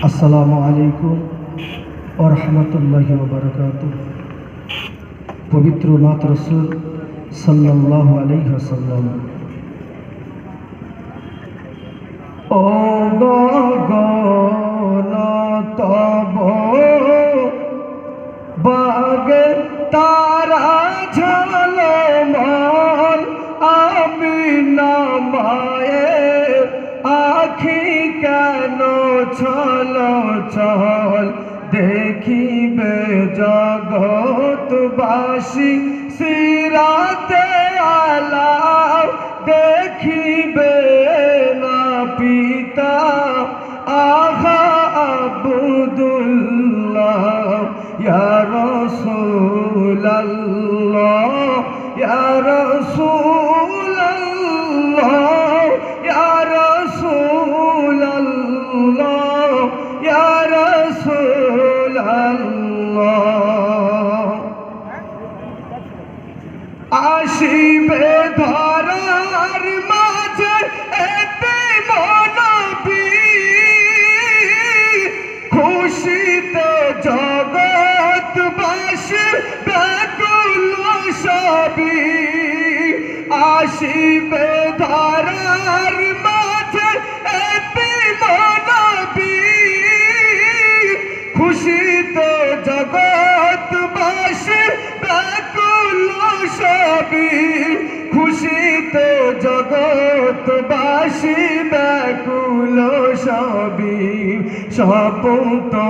আসসালামু আলাইকুম ওয়া রাহমাতুল্লাহি ওয়া বারাকাতুহু। পবিত্র নাত রাসূল সাল্লাল্লাহু আলাইহি ওয়াসাল্লাম। ও গগন তব বাগে তারা ঝলমল, আমি না মায়ের আখি কেন ছল ছল, দেখিবে জগৎবাসী সিরাতে আলাও, দেখিবে না পিতা আহা আব্দুল্লাহ। ইয়া রাসূলুল্লাহ, ইয়া রাসূলুল্লাহ, ইয়া রাসূলুল্লাহ, ইয়া রাসূলুল্লাহ। আসিবে ধরার মাঝে এতিম নবী, খুশিতে জগৎবাসী ব্যাকুল সবই। আসিবে ধরার মাঝে এতিম নবী, খুশিতে জগৎবাসী ব্যাকুল সবই। খুশিতে জগৎবাসী ব্যাকুল সবই। সব তো